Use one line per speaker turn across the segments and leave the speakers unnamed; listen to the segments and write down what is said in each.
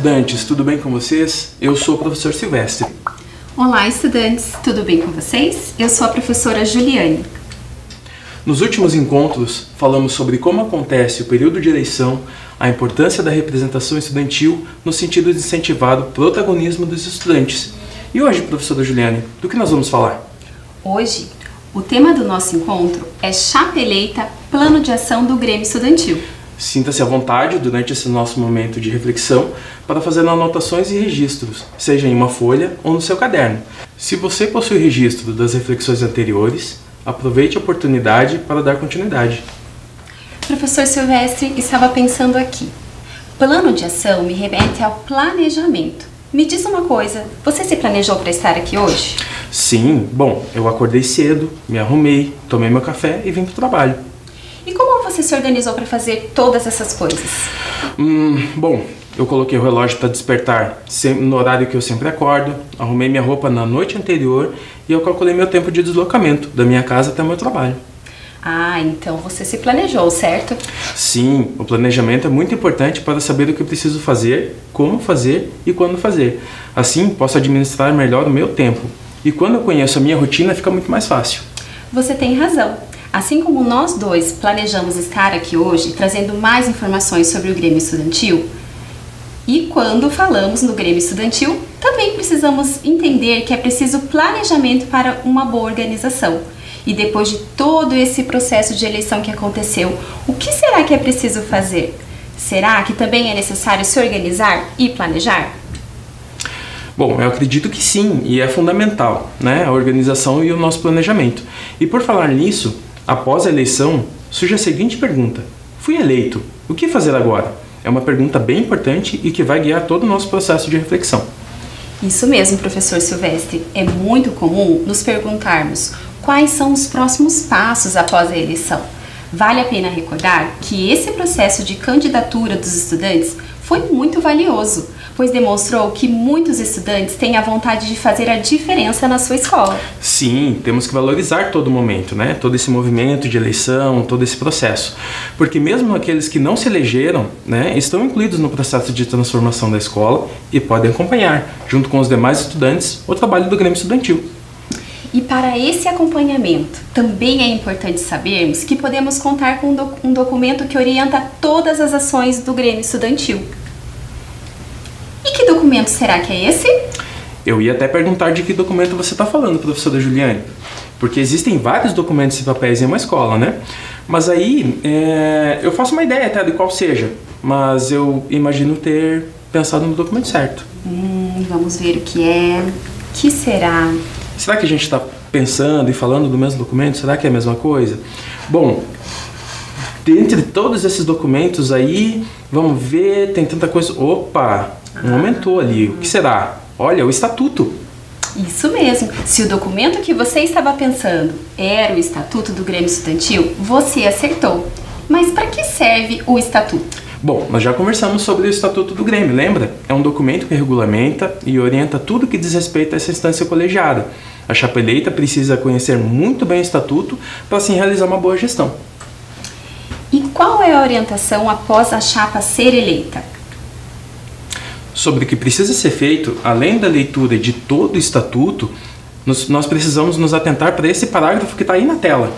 estudantes, tudo bem com vocês? Eu sou o professor Silvestre.
Olá, estudantes, tudo bem com vocês? Eu sou a professora Juliane.
Nos últimos encontros, falamos sobre como acontece o período de eleição, a importância da representação estudantil no sentido de incentivar o protagonismo dos estudantes. E hoje, professora Juliane, do que nós vamos falar?
Hoje, o tema do nosso encontro é Chapa Eleita, Plano de Ação do Grêmio Estudantil.
Sinta-se à vontade durante esse nosso momento de reflexão para fazer anotações e registros, seja em uma folha ou no seu caderno. Se você possui registro das reflexões anteriores, aproveite a oportunidade para dar continuidade.
Professor Silvestre, estava pensando aqui. Plano de ação me remete ao planejamento. Me diz uma coisa, você se planejou para estar aqui hoje?
Sim, bom, eu acordei cedo, me arrumei, tomei meu café e vim para o trabalho.
E como você se organizou para fazer todas essas coisas?
Bom, eu coloquei o relógio para despertar no horário que eu sempre acordo, arrumei minha roupa na noite anterior e eu calculei meu tempo de deslocamento da minha casa até o meu trabalho.
Ah, então você se planejou, certo?
Sim, o planejamento é muito importante para saber o que eu preciso fazer, como fazer e quando fazer. Assim, posso administrar melhor o meu tempo. E quando eu conheço a minha rotina, fica muito mais fácil.
Você tem razão. Assim como nós dois planejamos estar aqui hoje, trazendo mais informações sobre o Grêmio Estudantil, e quando falamos no Grêmio Estudantil, também precisamos entender que é preciso planejamento para uma boa organização. E depois de todo esse processo de eleição que aconteceu, o que será que é preciso fazer? Será que também é necessário se organizar e planejar?
Bom, eu acredito que sim, e é fundamental, né? A organização e o nosso planejamento. E por falar nisso, após a eleição, surge a seguinte pergunta: fui eleito, o que fazer agora? É uma pergunta bem importante e que vai guiar todo o nosso processo de reflexão.
Isso mesmo, professor Silvestre. É muito comum nos perguntarmos quais são os próximos passos após a eleição. Vale a pena recordar que esse processo de candidatura dos estudantes foi muito valioso, pois demonstrou que muitos estudantes têm a vontade de fazer a diferença na sua escola.
Sim, temos que valorizar todo momento, né? Todo esse movimento de eleição, todo esse processo. Porque mesmo aqueles que não se elegeram, né, estão incluídos no processo de transformação da escola e podem acompanhar, junto com os demais estudantes, o trabalho do Grêmio Estudantil.
E para esse acompanhamento, também é importante sabermos que podemos contar com um documento que orienta todas as ações do Grêmio Estudantil. E que documento será que é esse?
Eu ia até perguntar de que documento você está falando, professora Juliane, porque existem vários documentos e papéis em uma escola, né? Mas aí, eu faço uma ideia até de qual seja, mas eu imagino ter pensado no documento certo.
Vamos ver o que é. O que será?
Será que a gente está pensando e falando do mesmo documento? Será que é a mesma coisa? Bom, dentre todos esses documentos aí, vamos ver, tem tanta coisa. Opa, aumentou ali. O que será? Olha, o estatuto.
Isso mesmo. Se o documento que você estava pensando era o Estatuto do Grêmio Estudantil, você acertou. Mas para que serve o estatuto?
Bom, nós já conversamos sobre o Estatuto do Grêmio, lembra? É um documento que regulamenta e orienta tudo que diz respeito a essa instância colegiada. A chapa eleita precisa conhecer muito bem o Estatuto para assim realizar uma boa gestão.
E qual é a orientação após a chapa ser eleita?
Sobre o que precisa ser feito, além da leitura de todo o Estatuto, nós precisamos nos atentar para esse parágrafo que está aí na tela.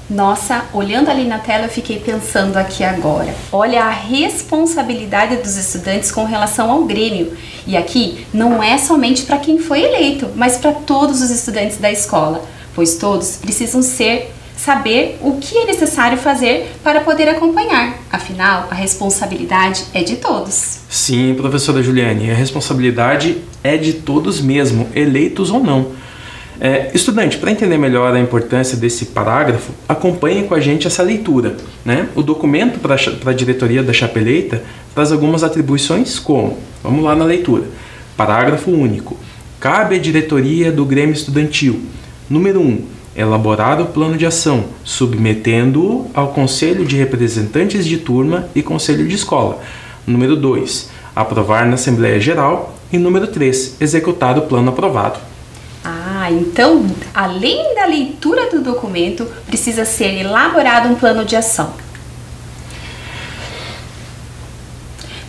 Nossa, olhando ali na tela eu fiquei pensando aqui agora. Olha a responsabilidade dos estudantes com relação ao Grêmio. E aqui não é somente para quem foi eleito, mas para todos os estudantes da escola, pois todos precisam saber o que é necessário fazer para poder acompanhar. Afinal, a responsabilidade é de todos.
Sim, professora Juliane, a responsabilidade é de todos mesmo, eleitos ou não. Estudante, para entender melhor a importância desse parágrafo, acompanhe com a gente essa leitura, né? O documento para a diretoria da chapa eleita traz algumas atribuições como, vamos lá na leitura, parágrafo único, cabe à diretoria do Grêmio Estudantil, número 1, elaborar o plano de ação, submetendo-o ao Conselho de Representantes de Turma e Conselho de Escola, número 2, aprovar na Assembleia Geral e número 3, executar o plano aprovado.
Então, além da leitura do documento, precisa ser elaborado um plano de ação.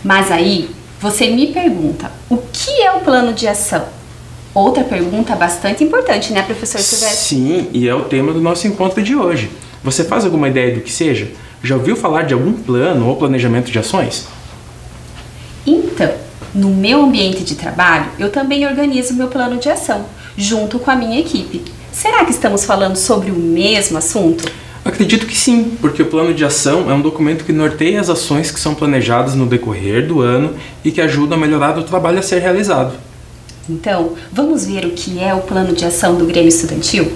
Mas aí, você me pergunta, o que é o plano de ação? Outra pergunta bastante importante, né, professor Silvestre?
Sim, e é o tema do nosso encontro de hoje. Você faz alguma ideia do que seja? Já ouviu falar de algum plano ou planejamento de ações?
Então, no meu ambiente de trabalho, eu também organizo meu plano de ação, junto com a minha equipe. Será que estamos falando sobre o mesmo assunto?
Acredito que sim, porque o plano de ação é um documento que norteia as ações que são planejadas no decorrer do ano e que ajudam a melhorar o trabalho a ser realizado.
Então, vamos ver o que é o plano de ação do Grêmio Estudantil?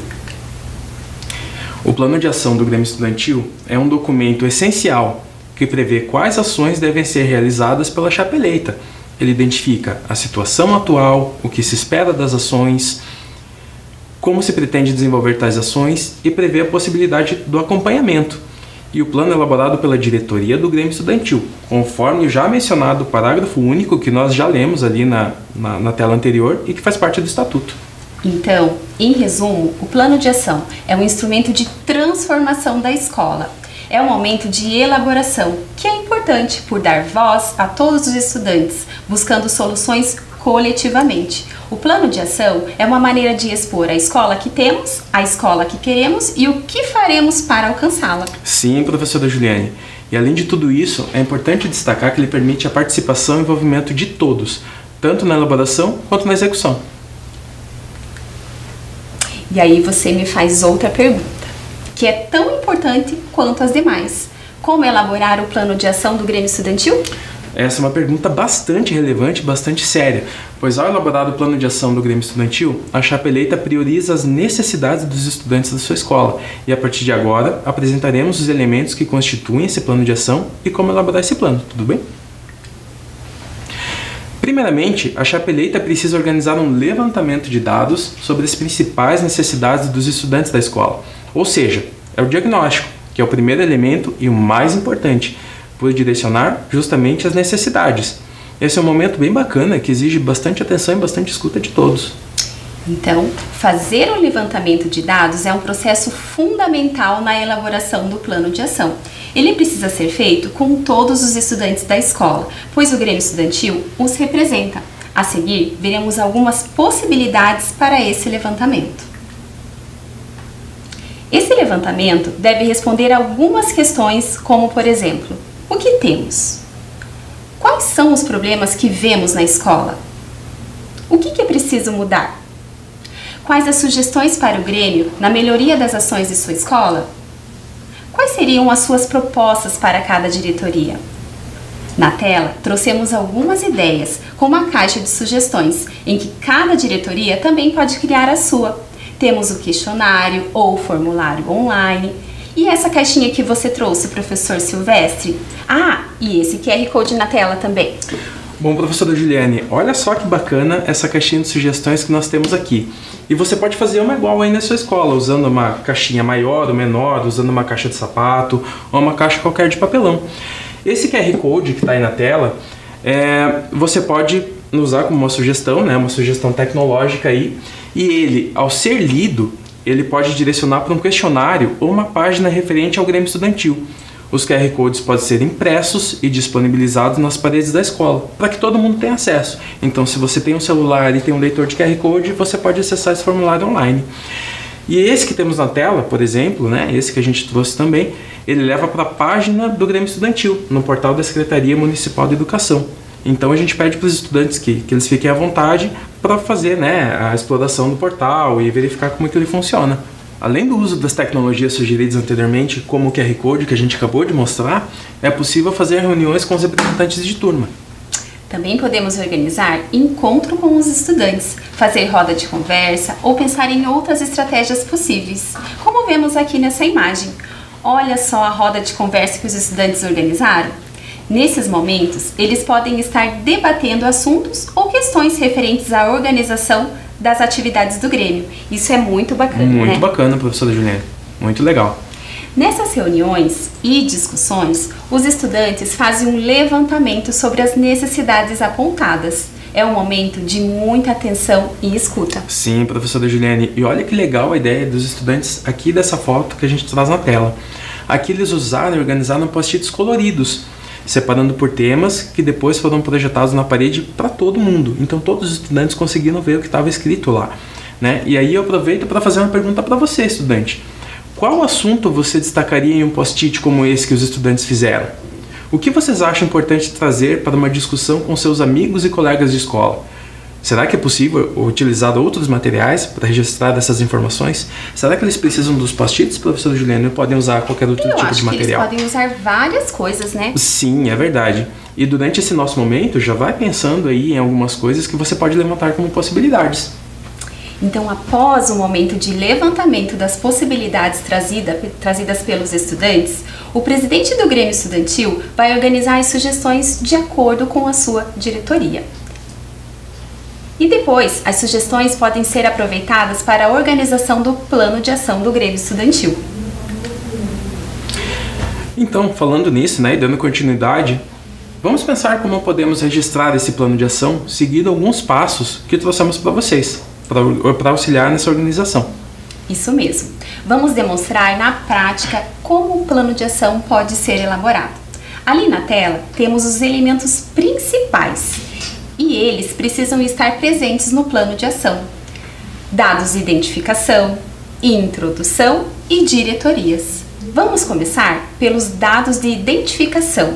O plano de ação do Grêmio Estudantil é um documento essencial que prevê quais ações devem ser realizadas pela chapa eleita. Ele identifica a situação atual, o que se espera das ações, como se pretende desenvolver tais ações e prevê a possibilidade do acompanhamento. E o plano é elaborado pela diretoria do Grêmio Estudantil, conforme o já mencionado parágrafo único que nós já lemos ali na tela anterior e que faz parte do Estatuto.
Então, em resumo, o plano de ação é um instrumento de transformação da escola. É um momento de elaboração, que é importante por dar voz a todos os estudantes, buscando soluções coletivamente. O plano de ação é uma maneira de expor a escola que temos, a escola que queremos e o que faremos para alcançá-la.
Sim, professora Juliane. E além de tudo isso, é importante destacar que ele permite a participação e envolvimento de todos, tanto na elaboração quanto na execução.
E aí você me faz outra pergunta, que é tão importante quanto as demais. Como elaborar o plano de ação do Grêmio Estudantil?
Essa é uma pergunta bastante relevante e bastante séria, pois ao elaborar o plano de ação do Grêmio Estudantil, a chapa eleita prioriza as necessidades dos estudantes da sua escola e a partir de agora apresentaremos os elementos que constituem esse plano de ação e como elaborar esse plano, tudo bem? Primeiramente, a chapa eleita precisa organizar um levantamento de dados sobre as principais necessidades dos estudantes da escola, ou seja, é o diagnóstico, que é o primeiro elemento e o mais importante, por direcionar justamente as necessidades. Esse é um momento bem bacana que exige bastante atenção e bastante escuta de todos.
Então, fazer o levantamento de dados é um processo fundamental na elaboração do plano de ação. Ele precisa ser feito com todos os estudantes da escola, pois o Grêmio Estudantil os representa. A seguir, veremos algumas possibilidades para esse levantamento. Esse levantamento deve responder algumas questões, como por exemplo, o que temos? Quais são os problemas que vemos na escola? O que é preciso mudar? Quais as sugestões para o Grêmio na melhoria das ações de sua escola? Quais seriam as suas propostas para cada diretoria? Na tela, trouxemos algumas ideias, com uma caixa de sugestões, em que cada diretoria também pode criar a sua. Temos o questionário ou formulário online. E essa caixinha que você trouxe, professor Silvestre? Ah, e esse QR Code na tela também.
Bom, professora Juliane, olha só que bacana essa caixinha de sugestões que nós temos aqui. E você pode fazer uma igual aí na sua escola, usando uma caixinha maior ou menor, usando uma caixa de sapato ou uma caixa qualquer de papelão. Esse QR Code que está aí na tela, você pode usar como uma sugestão, né, uma sugestão tecnológica aí, e ele, ao ser lido, ele pode direcionar para um questionário ou uma página referente ao Grêmio Estudantil. Os QR Codes podem ser impressos e disponibilizados nas paredes da escola, para que todo mundo tenha acesso. Então, se você tem um celular e tem um leitor de QR Code, você pode acessar esse formulário online. E esse que temos na tela, por exemplo, né, esse que a gente trouxe também, ele leva para a página do Grêmio Estudantil, no portal da Secretaria Municipal de Educação. Então a gente pede para os estudantes que eles fiquem à vontade para fazer, né, a exploração do portal e verificar como é que ele funciona. Além do uso das tecnologias sugeridas anteriormente, como o QR Code que a gente acabou de mostrar, é possível fazer reuniões com os representantes de turma.
Também podemos organizar encontro com os estudantes, fazer roda de conversa ou pensar em outras estratégias possíveis, como vemos aqui nessa imagem. Olha só a roda de conversa que os estudantes organizaram. Nesses momentos, eles podem estar debatendo assuntos ou questões referentes à organização das atividades do Grêmio. Isso é muito bacana, né?
Muito bacana, professora Juliane. Muito legal.
Nessas reuniões e discussões, os estudantes fazem um levantamento sobre as necessidades apontadas. É um momento de muita atenção e escuta.
Sim, professora Juliane. E olha que legal a ideia dos estudantes aqui dessa foto que a gente traz na tela. Aqui eles usaram e organizaram post-its coloridos. separando por temas que depois foram projetados na parede para todo mundo. Então todos os estudantes conseguiram ver o que estava escrito lá, né? E aí eu aproveito para fazer uma pergunta para você, estudante. Qual assunto você destacaria em um post-it como esse que os estudantes fizeram? O que vocês acham importante trazer para uma discussão com seus amigos e colegas de escola? Será que é possível utilizar outros materiais para registrar essas informações? Será que eles precisam dos post-its, professor Juliano, ou podem usar qualquer outro tipo de material?
Eles podem usar várias coisas, né?
Sim, é verdade. E durante esse nosso momento, já vai pensando aí em algumas coisas que você pode levantar como possibilidades.
Então, após o momento de levantamento das possibilidades trazidas pelos estudantes, o presidente do Grêmio Estudantil vai organizar as sugestões de acordo com a sua diretoria. E depois, as sugestões podem ser aproveitadas para a organização do plano de ação do Grêmio Estudantil.
Então, falando nisso, né, e dando continuidade, vamos pensar como podemos registrar esse plano de ação seguindo alguns passos que trouxemos para vocês, para auxiliar nessa organização.
Isso mesmo. Vamos demonstrar na prática como o plano de ação pode ser elaborado. Ali na tela temos os elementos principais e eles precisam estar presentes no plano de ação. Dados de identificação, introdução e diretorias. Vamos começar pelos dados de identificação.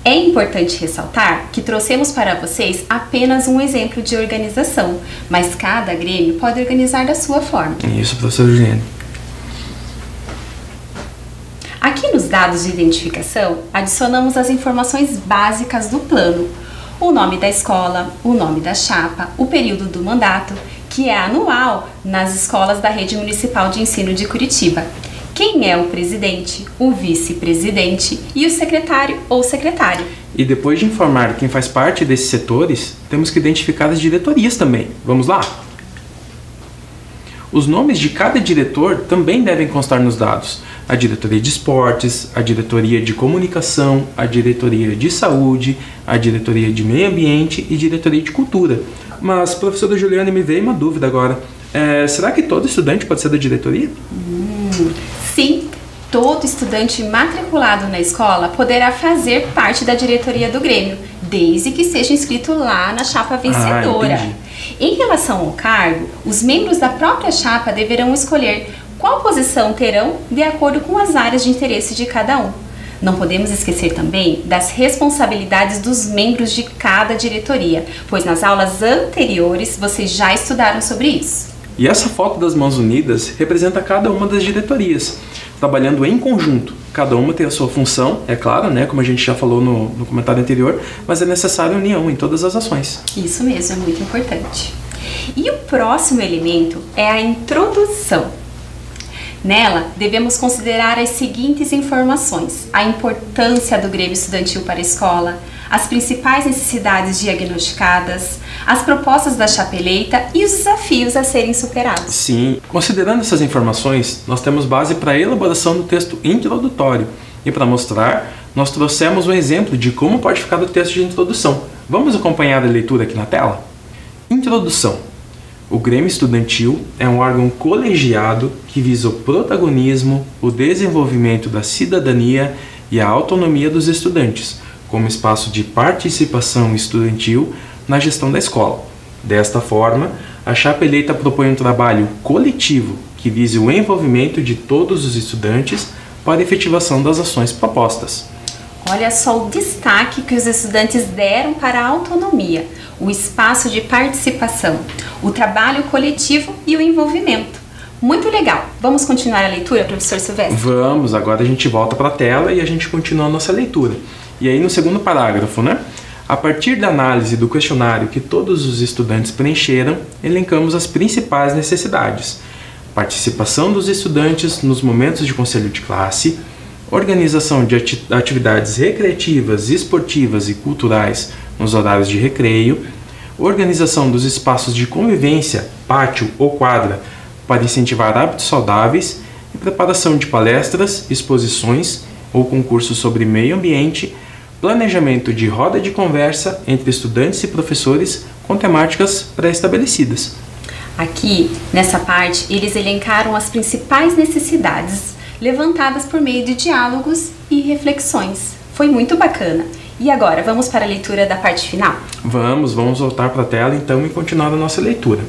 É importante ressaltar que trouxemos para vocês apenas um exemplo de organização, mas cada grêmio pode organizar da sua forma.
Isso, professor Juliano.
Aqui nos dados de identificação, adicionamos as informações básicas do plano. O nome da escola, o nome da chapa, o período do mandato, que é anual nas escolas da Rede Municipal de Ensino de Curitiba. Quem é o presidente, o vice-presidente e o secretário ou secretária.
E depois de informar quem faz parte desses setores, temos que identificar as diretorias também. Vamos lá? Os nomes de cada diretor também devem constar nos dados. A diretoria de esportes, a diretoria de comunicação, a diretoria de saúde, a diretoria de meio ambiente e diretoria de cultura. Mas, professora Juliana, me veio uma dúvida agora. Será que todo estudante pode ser da diretoria?
Sim, todo estudante matriculado na escola poderá fazer parte da diretoria do Grêmio, desde que seja inscrito lá na chapa vencedora. Em relação ao cargo, os membros da própria chapa deverão escolher qual posição terão de acordo com as áreas de interesse de cada um. Não podemos esquecer também das responsabilidades dos membros de cada diretoria, pois nas aulas anteriores vocês já estudaram sobre isso.
E essa foto das mãos unidas representa cada uma das diretorias, trabalhando em conjunto. Cada uma tem a sua função, é claro, né, como a gente já falou no comentário anterior, mas é necessária união em todas as ações.
Isso mesmo, é muito importante. E o próximo elemento é a introdução. Nela, devemos considerar as seguintes informações: a importância do Grêmio Estudantil para a escola, as principais necessidades diagnosticadas, as propostas da chapa eleita e os desafios a serem superados.
Sim, considerando essas informações, nós temos base para a elaboração do texto introdutório. E para mostrar, nós trouxemos um exemplo de como pode ficar o texto de introdução. Vamos acompanhar a leitura aqui na tela? Introdução. O Grêmio Estudantil é um órgão colegiado que visa o protagonismo, o desenvolvimento da cidadania e a autonomia dos estudantes, como espaço de participação estudantil na gestão da escola. Desta forma, a chapa eleita propõe um trabalho coletivo que vise o envolvimento de todos os estudantes para a efetivação das ações propostas.
Olha só o destaque que os estudantes deram para a autonomia, o espaço de participação, o trabalho coletivo e o envolvimento. Muito legal! Vamos continuar a leitura, professor Silvestre?
Vamos, agora a gente volta para a tela e a gente continua a nossa leitura. E aí no segundo parágrafo, né? A partir da análise do questionário que todos os estudantes preencheram, elencamos as principais necessidades: participação dos estudantes nos momentos de conselho de classe, organização de atividades recreativas, esportivas e culturais nos horários de recreio, organização dos espaços de convivência, pátio ou quadra, para incentivar hábitos saudáveis e preparação de palestras, exposições ou concursos sobre meio ambiente, planejamento de roda de conversa entre estudantes e professores com temáticas pré-estabelecidas.
Aqui, nessa parte, eles elencaram as principais necessidades levantadas por meio de diálogos e reflexões. Foi muito bacana. E agora, vamos para a leitura da parte final?
Vamos voltar para a tela então e continuar a nossa leitura.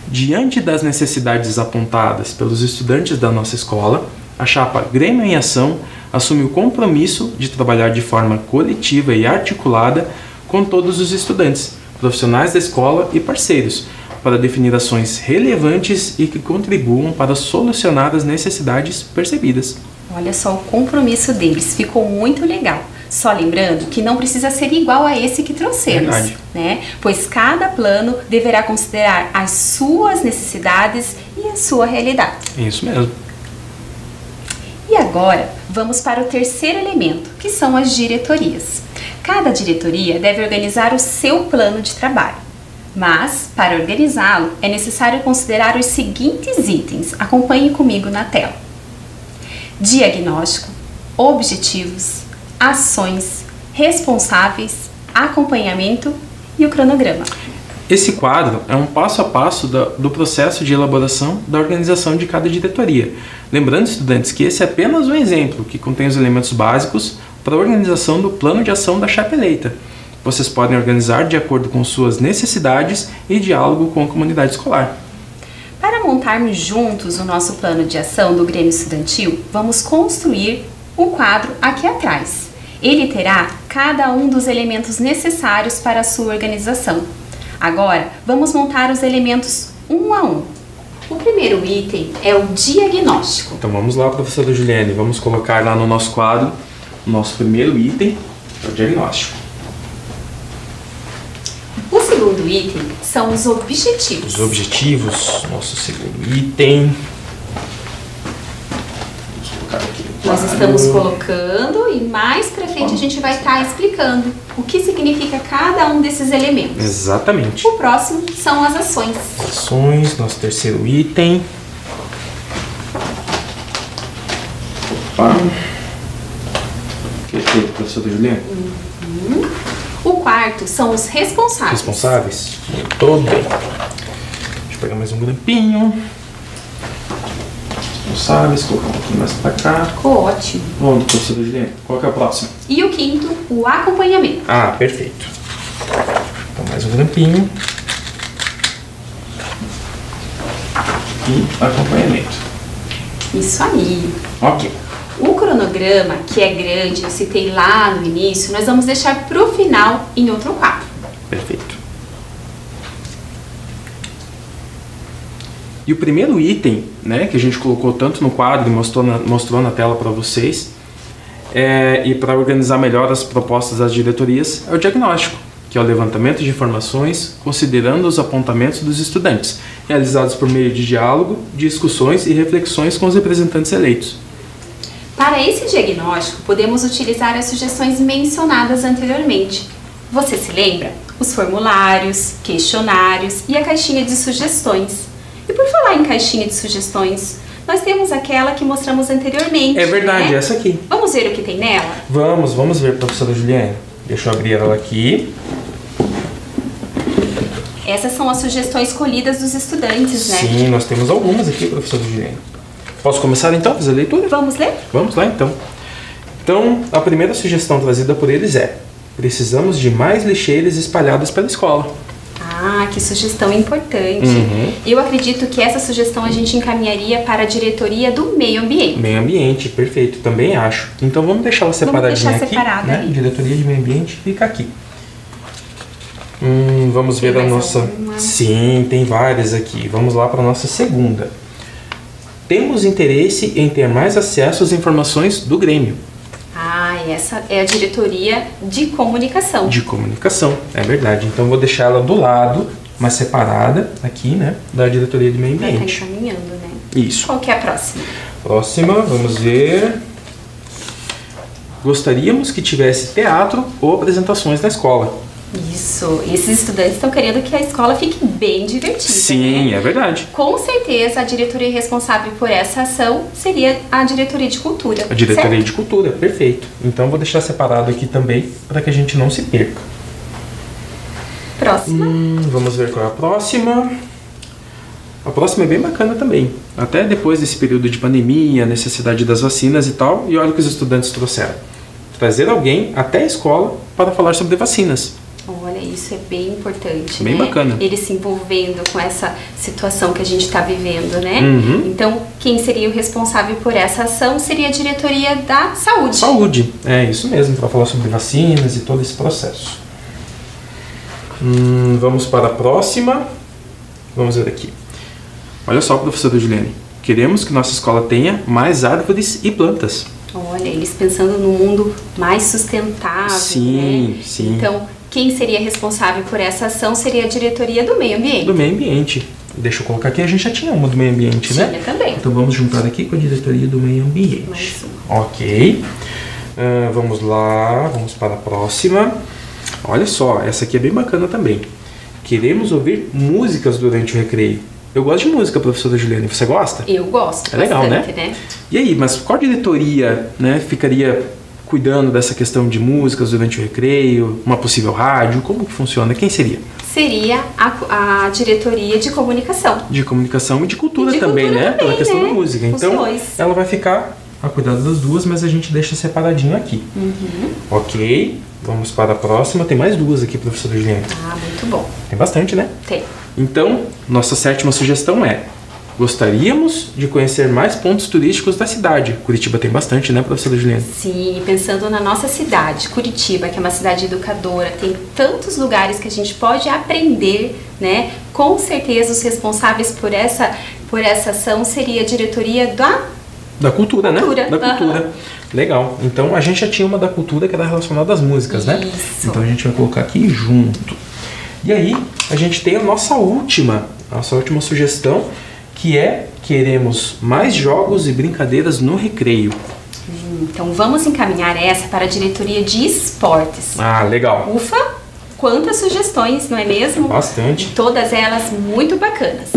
Diante das necessidades apontadas pelos estudantes da nossa escola, a chapa Grêmio em Ação assume o compromisso de trabalhar de forma coletiva e articulada com todos os estudantes, profissionais da escola e parceiros, para definir ações relevantes e que contribuam para solucionar as necessidades percebidas.
Olha só o compromisso deles, ficou muito legal. Só lembrando que não precisa ser igual a esse que trouxemos, né? Pois cada plano deverá considerar as suas necessidades e a sua realidade.
Isso mesmo.
E agora, vamos para o terceiro elemento, que são as diretorias. Cada diretoria deve organizar o seu plano de trabalho. Mas, para organizá-lo, é necessário considerar os seguintes itens. Acompanhe comigo na tela. Diagnóstico, objetivos, ações, responsáveis, acompanhamento e o cronograma.
Esse quadro é um passo a passo do processo de elaboração da organização de cada diretoria. Lembrando, estudantes, que esse é apenas um exemplo que contém os elementos básicos para a organização do plano de ação da chapa eleita. Vocês podem organizar de acordo com suas necessidades e diálogo com a comunidade escolar.
Para montarmos juntos o nosso plano de ação do Grêmio Estudantil, vamos construir um quadro aqui atrás. Ele terá cada um dos elementos necessários para a sua organização. Agora, vamos montar os elementos um a um. O primeiro item é o diagnóstico.
Então vamos lá, professora Juliane, vamos colocar lá no nosso quadro o nosso primeiro item, é o diagnóstico.
O segundo item são os objetivos.
Os objetivos, nosso segundo item.
Nós estamos colocando e mais pra frente a gente vai estar explicando o que significa cada um desses elementos.
Exatamente.
O próximo são as ações.
Ações, nosso terceiro item. Opa. Perfeito, professora Juliana.
O quarto são os responsáveis.
Responsáveis? Muito bem. Deixa eu pegar mais um grampinho. Responsáveis, colocar um pouquinho mais pra cá.
Ficou ótimo.
Vamos, professora Juliana. Qual que é o próximo?
E o quinto, o acompanhamento.
Ah, perfeito. Então, mais um grampinho. E acompanhamento.
Isso aí.
Ok.
O cronograma, que é grande, eu citei lá no início, nós vamos deixar para o final em outro quadro.
Perfeito. E o primeiro item, né, que a gente colocou tanto no quadro e mostrou na tela para vocês, e para organizar melhor as propostas das diretorias, é o diagnóstico, que é o levantamento de informações considerando os apontamentos dos estudantes, realizados por meio de diálogo, discussões e reflexões com os representantes eleitos.
Para esse diagnóstico, podemos utilizar as sugestões mencionadas anteriormente. Você se lembra? Os formulários, questionários e a caixinha de sugestões. E por falar em caixinha de sugestões, nós temos aquela que mostramos anteriormente.
É verdade,
né?
essa aqui.
Vamos ver o que tem nela?
Vamos ver, professora Juliana. Deixa eu abrir ela aqui.
Essas são as sugestões escolhidas dos estudantes, né?
Sim, nós temos algumas aqui, professora Juliana. Posso começar então a fazer a leitura?
Vamos ler?
Vamos lá então. Então, a primeira sugestão trazida por eles é: precisamos de mais lixeiras espalhadas pela escola.
Ah, que sugestão importante. Eu acredito que essa sugestão a gente encaminharia para a diretoria do meio ambiente.
Meio ambiente, perfeito, também acho. Então vamos deixar ela separadinha aqui,
separada
né?
ali.
Diretoria de meio ambiente fica aqui. Vamos ver a nossa...
alguma?
Sim, tem várias aqui. Vamos lá para a nossa segunda. Temos interesse em ter mais acesso às informações do Grêmio.
Ah, essa é a diretoria de comunicação.
De comunicação, é verdade. Então vou deixar ela do lado, mas separada aqui, né? Da diretoria de meio
Vai estar
ambiente.
encaminhando, né?
Isso.
Qual que é a próxima?
Próxima, vamos ver. Gostaríamos que tivesse teatro ou apresentações na escola.
Isso, esses estudantes estão querendo que a escola fique bem divertida.
Sim,
né?
é verdade.
Com certeza, a diretoria responsável por essa ação seria a diretoria de cultura.
A diretoria
certo?
de cultura, perfeito. Então vou deixar separado aqui também para que a gente não se perca.
Próxima.
Vamos ver qual é a próxima. A próxima é bem bacana também. Até depois desse período de pandemia, necessidade das vacinas e tal. E olha o que os estudantes trouxeram. trazer alguém até a escola para falar sobre vacinas.
Olha, isso é bem importante,
Bem
né?
bacana.
Ele se envolvendo com essa situação que a gente está vivendo, né?
Uhum.
Então, quem seria o responsável por essa ação seria a diretoria da saúde.
Saúde, é isso mesmo, para falar sobre vacinas e todo esse processo. Vamos para a próxima. Vamos ver aqui. Olha só, professora Juliane. Queremos que nossa escola tenha mais árvores e plantas.
Olha, eles pensando num mundo mais sustentável,
Sim,
né?
sim.
Então, quem seria responsável por essa ação seria a diretoria do meio ambiente.
Do meio ambiente. Deixa eu colocar aqui, a gente já tinha uma do meio ambiente, né?
Tinha também.
Então vamos juntar aqui com a diretoria do meio ambiente.
Mais uma.
Ok. Vamos lá, vamos para a próxima. Olha só, essa aqui é bem bacana também. Queremos ouvir músicas durante o recreio. Eu gosto de música, professora Juliane. Você gosta?
Eu gosto
É legal,
bastante,
né? E aí, mas qual diretoria, né, ficaria cuidando dessa questão de músicas durante o recreio? Uma possível rádio? Como que funciona? Quem seria?
Seria a diretoria de comunicação.
De comunicação e de cultura
E de
também,
cultura
né?
também,
Pela questão
né?
da música.
Os
Então,
dois.
ela vai ficar a cuidado das duas, mas a gente deixa separadinho aqui. Ok. Vamos para a próxima. Tem mais duas aqui, professora Juliane.
Ah, muito bom.
Tem bastante, né?
Tem.
Então, nossa sétima sugestão é: gostaríamos de conhecer mais pontos turísticos da cidade. Curitiba tem bastante, né, professora Juliane?
Sim, e pensando na nossa cidade, Curitiba, que é uma cidade educadora, tem tantos lugares que a gente pode aprender, né? Com certeza os responsáveis por essa ação seria a diretoria
Da cultura,
Cultura,
né? Da cultura. Legal. Então, a gente já tinha uma da cultura que era relacionada às músicas, né?
Isso.
Então, a gente vai colocar aqui junto. E aí, a gente tem a nossa última sugestão, que é: queremos mais jogos e brincadeiras no recreio.
Então vamos encaminhar essa para a diretoria de esportes.
Ah, legal.
Ufa, quantas sugestões, não é mesmo?
Bastante.
E todas elas muito bacanas.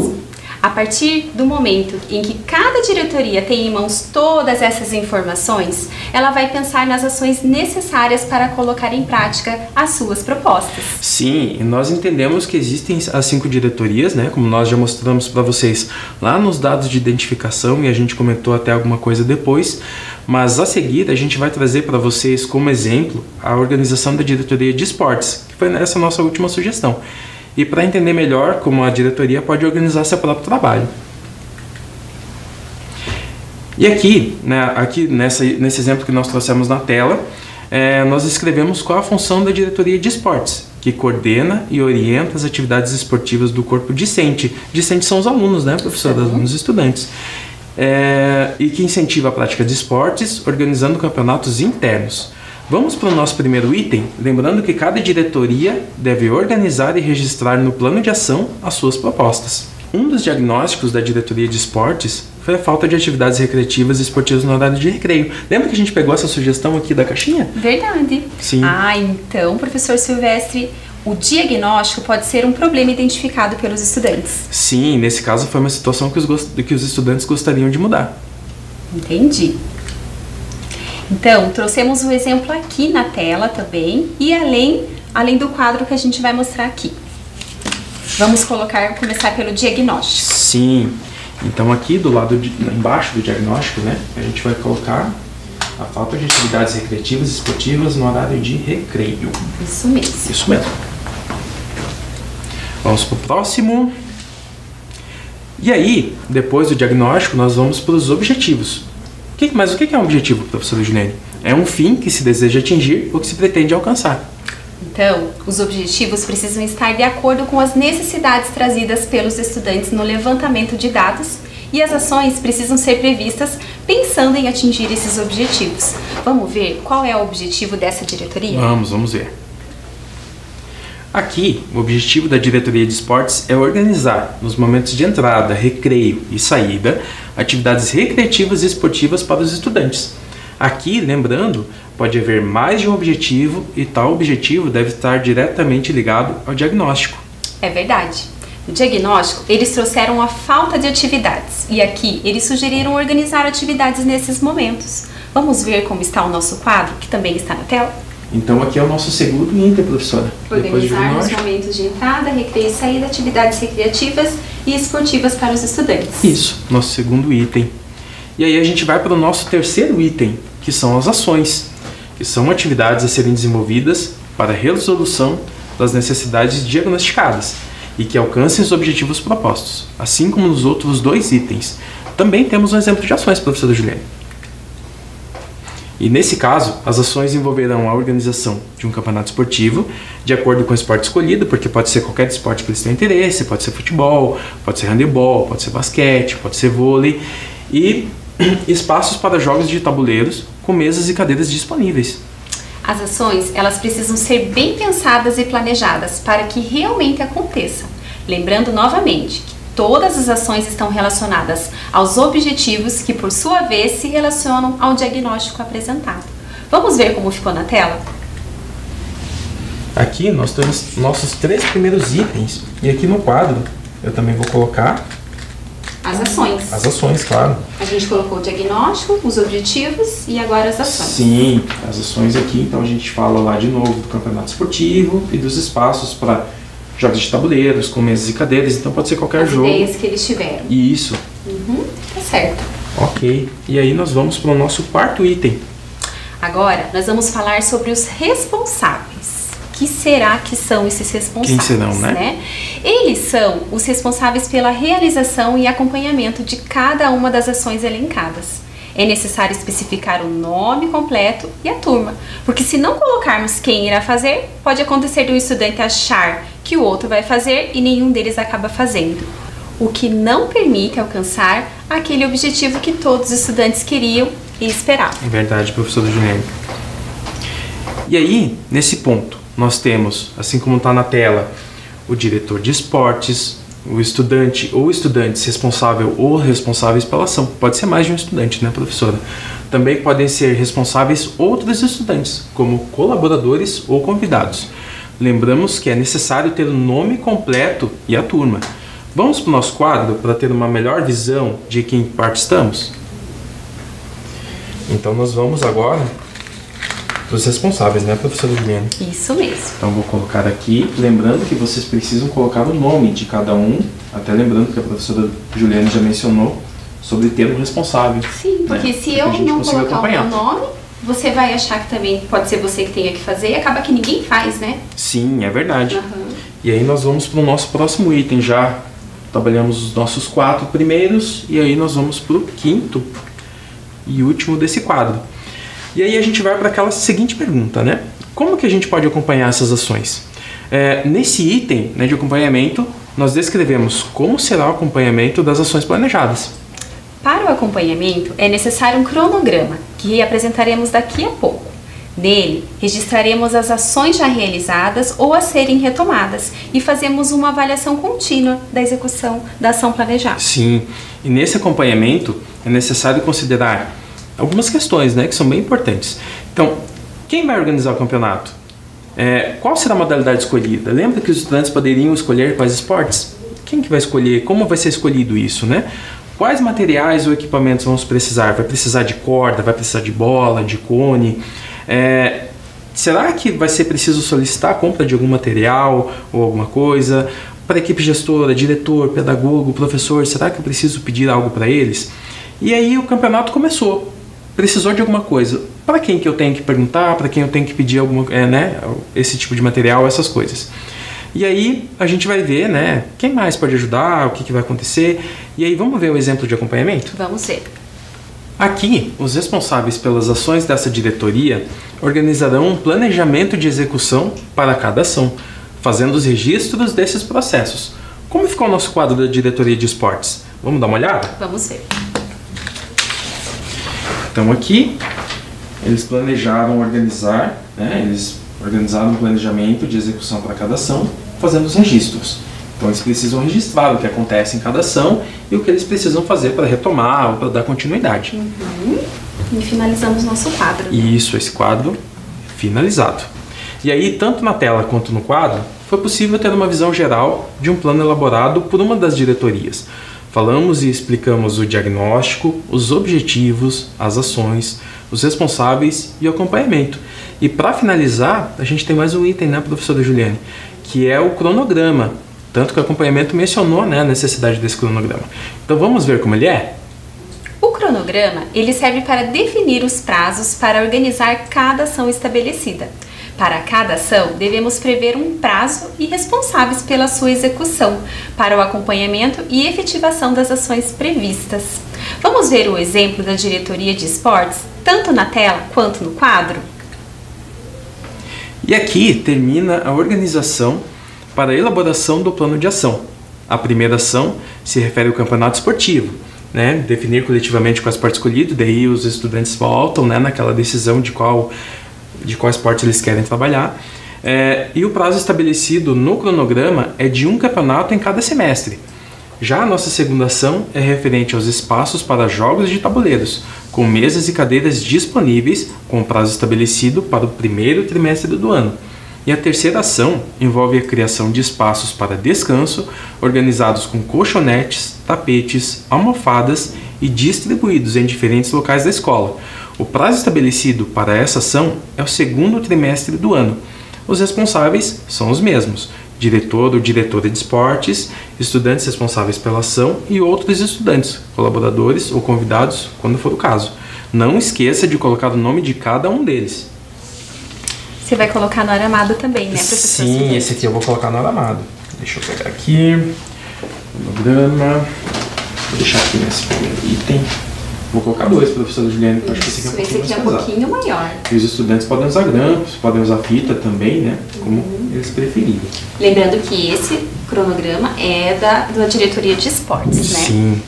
A partir do momento em que cada diretoria tem em mãos todas essas informações, ela vai pensar nas ações necessárias para colocar em prática as suas propostas.
Sim, e nós entendemos que existem as 5 diretorias, né? Como nós já mostramos para vocês lá nos dados de identificação, e a gente comentou até alguma coisa depois. Mas a seguir a gente vai trazer para vocês como exemplo a organização da diretoria de esportes, que foi essa nossa última sugestão. E para entender melhor como a diretoria pode organizar seu próprio trabalho. E aqui, né, nesse exemplo que nós trouxemos na tela, nós escrevemos qual a função da diretoria de esportes, que coordena e orienta as atividades esportivas do corpo discente. Discente são os alunos, né, professor? Os alunos e estudantes. E que incentiva a prática de esportes, organizando campeonatos internos. Vamos para o nosso primeiro item, lembrando que cada diretoria deve organizar e registrar no plano de ação as suas propostas. Um dos diagnósticos da diretoria de esportes foi a falta de atividades recreativas e esportivas no horário de recreio. Lembra que a gente pegou essa sugestão aqui da caixinha?
Verdade.
Sim.
Ah, então, professor Silvestre, o diagnóstico pode ser um problema identificado pelos estudantes.
Sim, nesse caso foi uma situação que os estudantes gostariam de mudar.
Entendi. Então, trouxemos o exemplo aqui na tela também e além do quadro que a gente vai mostrar aqui. Vamos começar pelo diagnóstico.
Sim. Então aqui do lado embaixo do diagnóstico, né, a gente vai colocar a falta de atividades recreativas e esportivas no horário de recreio.
Isso mesmo.
Isso mesmo. Vamos para o próximo. E aí, depois do diagnóstico, nós vamos para os objetivos. Mas o que é um objetivo, professora Juliane? É um fim que se deseja atingir ou que se pretende alcançar.
Então, os objetivos precisam estar de acordo com as necessidades trazidas pelos estudantes no levantamento de dados e as ações precisam ser previstas pensando em atingir esses objetivos. Vamos ver qual é o objetivo dessa diretoria?
Vamos ver. Aqui, o objetivo da diretoria de esportes é organizar, nos momentos de entrada, recreio e saída, atividades recreativas e esportivas para os estudantes. Aqui, lembrando, pode haver mais de um objetivo e tal objetivo deve estar diretamente ligado ao diagnóstico.
É verdade. No diagnóstico, eles trouxeram a falta de atividades e aqui eles sugeriram organizar atividades nesses momentos. Vamos ver como está o nosso quadro, que também está na tela?
Então aqui é o noso segundo item, professora.
Organizar os momentos de entrada, recreio e saída, atividades recreativas e esportivas para os estudantes.
Isso, nosso segundo item. E aí a gente vai para o nosso terceiro item, que são as ações. que são atividades a serem desenvolvidas para a resolução das necessidades diagnosticadas e que alcancem os objetivos propostos, assim como nos outros 2 itens. Também temos um exemplo de ações, professora Juliane. E nesse caso, as ações envolverão a organização de um campeonato esportivo, de acordo com o esporte escolhido, porque pode ser qualquer esporte que eles tenham interesse, pode ser futebol, pode ser handebol, pode ser basquete, pode ser vôlei, e espaços para jogos de tabuleiros com mesas e cadeiras disponíveis.
As ações, elas precisam ser bem pensadas e planejadas para que realmente aconteça. Lembrando novamente que todas as ações estão relacionadas aos objetivos que, por sua vez, se relacionam ao diagnóstico apresentado. Vamos ver como ficou na tela?
Aqui nós temos nossos 3 primeiros itens e aqui no quadro eu também vou colocar
as ações.
As ações, claro.
A gente colocou o diagnóstico, os objetivos e agora as ações.
Sim, as ações aqui, então a gente fala lá de novo do campeonato esportivo e dos espaços para jogos de tabuleiros, com mesas e cadeiras, então pode ser qualquer jogo.
As ideias que eles tiveram.
Isso.
Tá certo.
Ok, e aí nós vamos para o nosso 4º item.
Agora, nós vamos falar sobre os responsáveis. Que será que são esses responsáveis?
Quem serão, né?
Eles são os responsáveis pela realização e acompanhamento de cada uma das ações elencadas. É necessário especificar o nome completo e a turma, porque se não colocarmos quem irá fazer, pode acontecer do estudante achar que o outro vai fazer e nenhum deles acaba fazendo, o que não permite alcançar aquele objetivo que todos os estudantes queriam e esperavam.
É verdade, professora Juliane. E aí, nesse ponto, nós temos, assim como está na tela, o diretor de esportes, o estudante ou estudantes responsável ou responsáveis pela ação. Pode ser mais de um estudante, né, professora? Também podem ser responsáveis outros estudantes, como colaboradores ou convidados. Lembramos que é necessário ter o nome completo e a turma. Vamos para o nosso quadro para ter uma melhor visão de quem parte estamos? Então nós vamos agora para os responsáveis, né, professora Juliane?
Isso mesmo.
Então vou colocar aqui, lembrando que vocês precisam colocar o nome de cada um, até lembrando que a professora Juliane já mencionou sobre ter um responsável.
Sim, porque
né?
se eu não colocar o meu nome, você vai achar que também pode ser você que tenha que fazer e acaba que ninguém faz, né?
Sim, é verdade. E aí nós vamos para o nosso próximo item, já trabalhamos os nossos 4 primeiros e aí nós vamos para o 5º e último desse quadro. E aí a gente vai para aquela seguinte pergunta, né? Como que a gente pode acompanhar essas ações? Nesse item, né, de acompanhamento, nós descrevemos como será o acompanhamento das ações planejadas.
Para o acompanhamento, é necessário um cronograma, que apresentaremos daqui a pouco. Nele, registraremos as ações já realizadas ou a serem retomadas e fazemos uma avaliação contínua da execução da ação planejada.
Sim, e nesse acompanhamento é necessário considerar algumas questões, né, que são bem importantes. Então, quem vai organizar o campeonato? Qual será a modalidade escolhida? Lembra que os estudantes poderiam escolher quais esportes? Quem que vai escolher? Como vai ser escolhido isso, né? Quais materiais ou equipamentos vamos precisar? Vai precisar de corda, vai precisar de bola, de cone? Será que vai ser preciso solicitar a compra de algum material ou alguma coisa? Para a equipe gestora, diretor, pedagogo, professor, será que eu preciso pedir algo para eles? E aí o campeonato começou. Precisou de alguma coisa. Para quem que eu tenho que perguntar? Para quem eu tenho que pedir esse tipo de material, essas coisas. E aí a gente vai ver, né, quem mais pode ajudar, o que vai acontecer. E aí vamos ver o exemplo de acompanhamento?
Vamos ver.
Aqui, os responsáveis pelas ações dessa diretoria organizarão um planejamento de execução para cada ação, fazendo os registros desses processos. Como ficou o nosso quadro da diretoria de esportes? Vamos dar uma olhada?
Vamos ver.
Então aqui, eles planejaram organizar, né, eles organizaram um planejamento de execução para cada ação, fazendo os registros. Então eles precisam registrar o que acontece em cada ação e o que eles precisam fazer para retomar ou para dar continuidade.
E finalizamos nosso quadro.
Isso, esse quadro finalizado. E aí, tanto na tela quanto no quadro, foi possível ter uma visão geral de um plano elaborado por uma das diretorias. Falamos e explicamos o diagnóstico, os objetivos, as ações, os responsáveis e o acompanhamento. E para finalizar, a gente tem mais um item, né, professora Juliane, que é o cronograma. Tanto que o acompanhamento mencionou, né, a necessidade desse cronograma. Então vamos ver como ele é?
O cronograma cronograma, ele serve para definir os prazos para organizar cada ação estabelecida. Para cada ação, devemos prever um prazo e responsáveis pela sua execução, para o acompanhamento e efetivação das ações previstas. Vamos ver o exemplo da diretoria de esportes, tanto na tela quanto no quadro?
E aqui termina a organização para a elaboração do plano de ação. A primeira ação se refere ao campeonato esportivo, né? Definir coletivamente qual esporte escolhido, daí os estudantes voltam, né, naquela decisão de qual esporte eles querem trabalhar. E o prazo estabelecido no cronograma é de um campeonato em cada semestre. Já a nossa segunda ação é referente aos espaços para jogos de tabuleiros, com mesas e cadeiras disponíveis, com prazo estabelecido para o primeiro trimestre do ano. E a terceira ação envolve a criação de espaços para descanso, organizados com colchonetes, tapetes, almofadas e distribuídos em diferentes locais da escola. O prazo estabelecido para essa ação é o segundo trimestre do ano. Os responsáveis são os mesmos: diretor ou diretora de esportes, estudantes responsáveis pela ação e outros estudantes, colaboradores ou convidados, quando for o caso. Não esqueça de colocar o nome de cada um deles.
Você vai colocar no aramado também, né, professor?
Sim, esse aqui eu vou colocar no aramado. Deixa eu pegar aqui, cronograma, vou deixar aqui nesse primeiro item. Vou colocar dois, professora Juliane, porque eu acho que esse aqui é um
pouquinho maior.
E os estudantes podem usar grampos, podem usar fita também, né? Como eles preferirem.
Lembrando que esse cronograma é da diretoria de esportes, né?
Sim.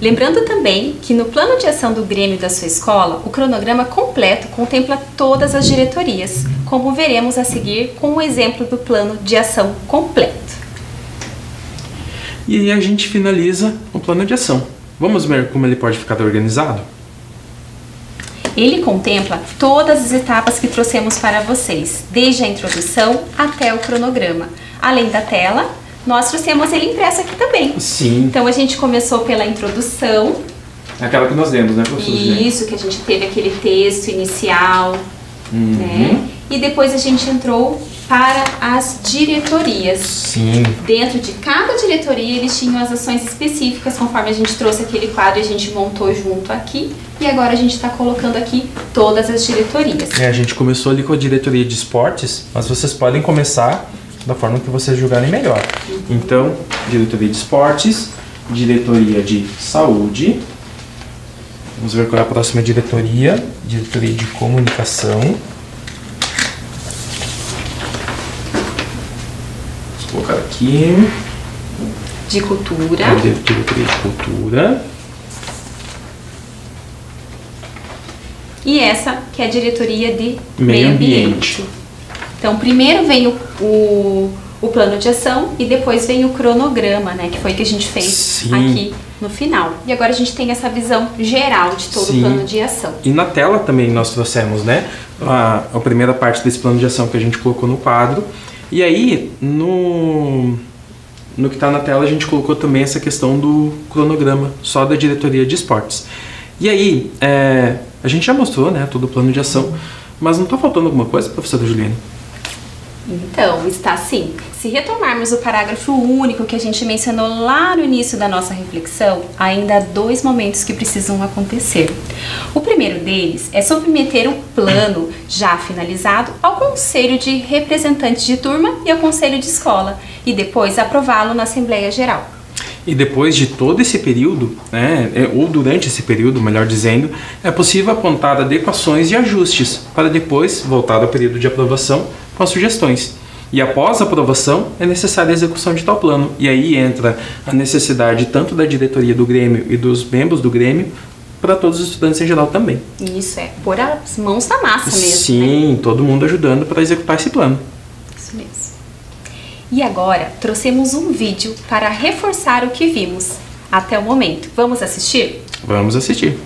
Lembrando também que no plano de ação do Grêmio da sua escola, o cronograma completo contempla todas as diretorias, como veremos a seguir com o exemplo do plano de ação completo.
E aí a gente finaliza o plano de ação. Vamos ver como ele pode ficar organizado?
Ele contempla todas as etapas que trouxemos para vocês, desde a introdução até o cronograma. Além da tela, nós trouxemos ele impresso aqui também.
Sim.
Então a gente começou pela introdução.
Aquela que nós demos, né, professor?
Isso, que a gente teve aquele texto inicial, né? E depois a gente entrou para as diretorias.
Sim.
Dentro de cada diretoria eles tinham as ações específicas, conforme a gente trouxe aquele quadro e a gente montou junto aqui. E agora a gente está colocando aqui todas as diretorias.
A gente começou ali com a diretoria de esportes, mas vocês podem começar da forma que vocês julgarem melhor. Então, diretoria de esportes, diretoria de saúde. Vamos ver qual é a próxima diretoria. Diretoria de comunicação. Vou colocar aqui.
De cultura.
Diretoria de cultura.
E essa que é a diretoria de
meio ambiente.
Então, primeiro vem o plano de ação e depois vem o cronograma, né? Que foi o que a gente fez aqui no final. E agora a gente tem essa visão geral de todo o plano de ação.
E na tela também nós trouxemos, né? A primeira parte desse plano de ação que a gente colocou no quadro. E aí, no que está na tela, a gente colocou também essa questão do cronograma, só da diretoria de esportes. E aí, a gente já mostrou, né, todo o plano de ação, mas não está faltando alguma coisa, professora Juliane?
Então, está sim. Se retomarmos o parágrafo único que a gente mencionou lá no início da nossa reflexão, ainda há dois momentos que precisam acontecer. O primeiro deles é submeter o plano já finalizado ao Conselho de Representantes de Turma e ao Conselho de Escola, e depois aprová-lo na Assembleia Geral.
E depois de todo esse período, né, ou durante esse período, melhor dizendo, é possível apontar adequações e ajustes para depois voltar ao período de aprovação com as sugestões. E após a aprovação, é necessária a execução de tal plano. E aí entra a necessidade tanto da diretoria do Grêmio e dos membros do Grêmio, para todos os estudantes em geral também.
Isso é pôr as mãos na massa mesmo.
Sim, né? Todo mundo ajudando para executar esse plano.
Isso mesmo. E agora, trouxemos um vídeo para reforçar o que vimos até o momento. Vamos assistir?
Vamos assistir.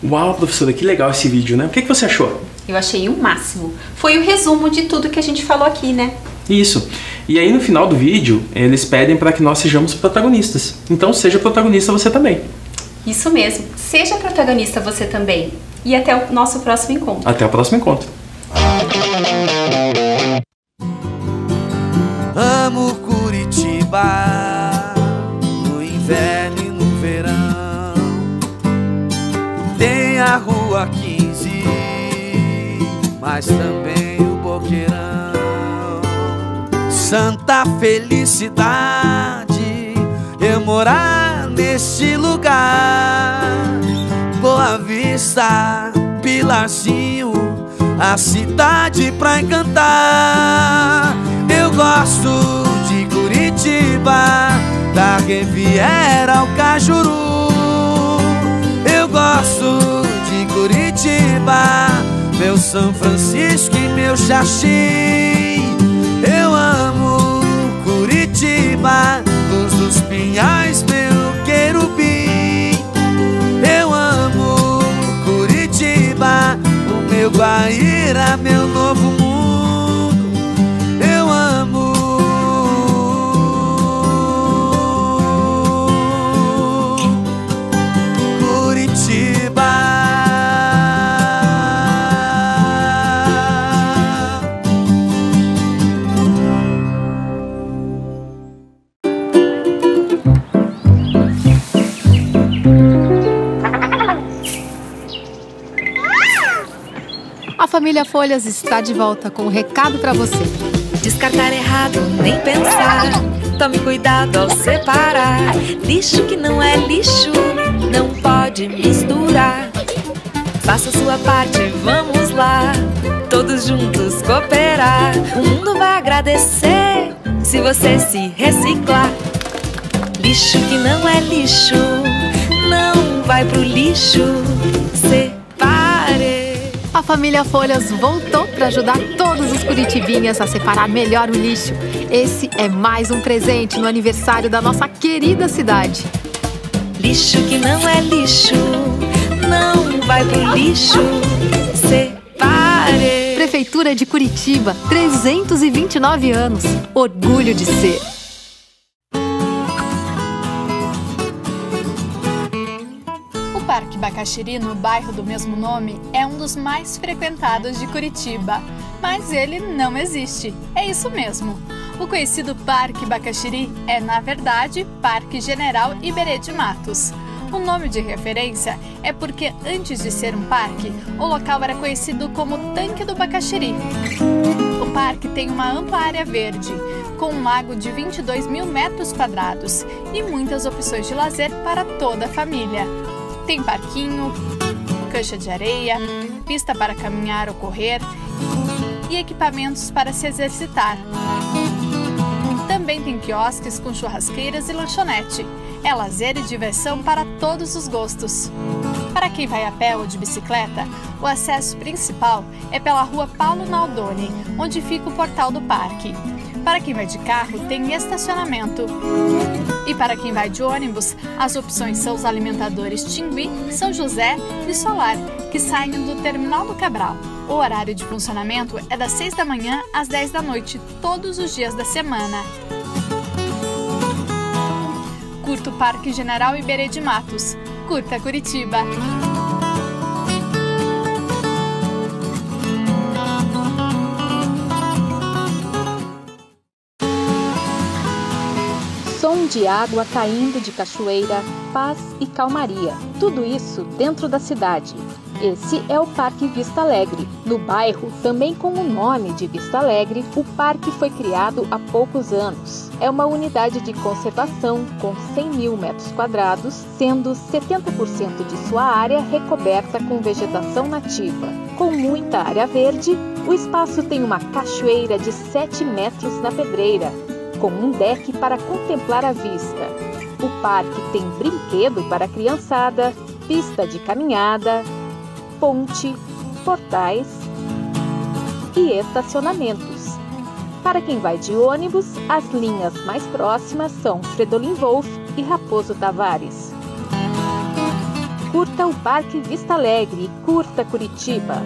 Uau, professora, que legal esse vídeo, né? O que você achou?
Eu achei o máximo. Foi o resumo de tudo que a gente falou aqui, né?
Isso. E aí no final do vídeo, eles pedem para que nós sejamos protagonistas. Então seja protagonista você também.
Isso mesmo. Seja protagonista você também. E até o nosso próximo encontro.
Até o próximo encontro.
Amo Curitiba, no inverno e no verão. Tem a Rua 15, mas também o Boqueirão. Santa felicidade eu morar neste lugar. Boa Vista, Pilarzinho, a cidade pra encantar. Eu gosto de Curitiba, da Riviera ao Cajuru. Eu gosto de Curitiba, meu São Francisco e meu Xaxim. Eu amo Curitiba, Luz dos Pinhais, meu querubim. Eu amo Curitiba, o meu Guaíra, meu novo mundo. Eu amo Curitiba.
A família Folhas está de volta com um recado para você.
Descartar errado, nem pensar. Tome cuidado ao separar. Lixo que não é lixo, não pode misturar. Faça a sua parte, vamos lá. Todos juntos cooperar. O mundo vai agradecer se você se reciclar. Lixo que não é lixo, não vai pro lixo.
A família Folhas voltou para ajudar todos os curitibinhas a separar melhor o lixo. Esse é mais um presente no aniversário da nossa querida cidade.
Lixo que não é lixo, vai pro lixo. Separe.
Prefeitura de Curitiba, 329 anos. Orgulho de ser.
O Parque Bacaxiri, no bairro do mesmo nome, é um dos mais frequentados de Curitiba. Mas ele não existe. É isso mesmo. O conhecido Parque Bacaxiri é, na verdade, Parque General Iberê de Matos. O nome de referência é porque, antes de ser um parque, o local era conhecido como Tanque do Bacaxiri. O parque tem uma ampla área verde, com um lago de 22 mil metros quadrados e muitas opções de lazer para toda a família. Tem parquinho, cancha de areia, pista para caminhar ou correr e equipamentos para se exercitar. Também tem quiosques com churrasqueiras e lanchonete. É lazer e diversão para todos os gostos. Para quem vai a pé ou de bicicleta, o acesso principal é pela rua Paulo Naldoni, onde fica o portal do parque. Para quem vai de carro, tem estacionamento. E para quem vai de ônibus, as opções são os alimentadores Tingui, São José e Solar, que saem do Terminal do Cabral. O horário de funcionamento é das 6 da manhã às 10 da noite, todos os dias da semana. Curta o Parque General Iberê de Matos. Curta Curitiba!
Som de água caindo de cachoeira, paz e calmaria. Tudo isso dentro da cidade. Esse é o Parque Vista Alegre. No bairro, também com o nome de Vista Alegre, o parque foi criado há poucos anos. É uma unidade de conservação com 100 mil metros quadrados, sendo 70% de sua área recoberta com vegetação nativa. Com muita área verde, o espaço tem uma cachoeira de 7 metros na pedreira, com um deck para contemplar a vista. O parque tem brinquedo para a criançada, pista de caminhada, ponte, portais e estacionamentos. Para quem vai de ônibus, as linhas mais próximas são Fredolin Wolf e Raposo Tavares. Curta o Parque Vista Alegre e curta Curitiba!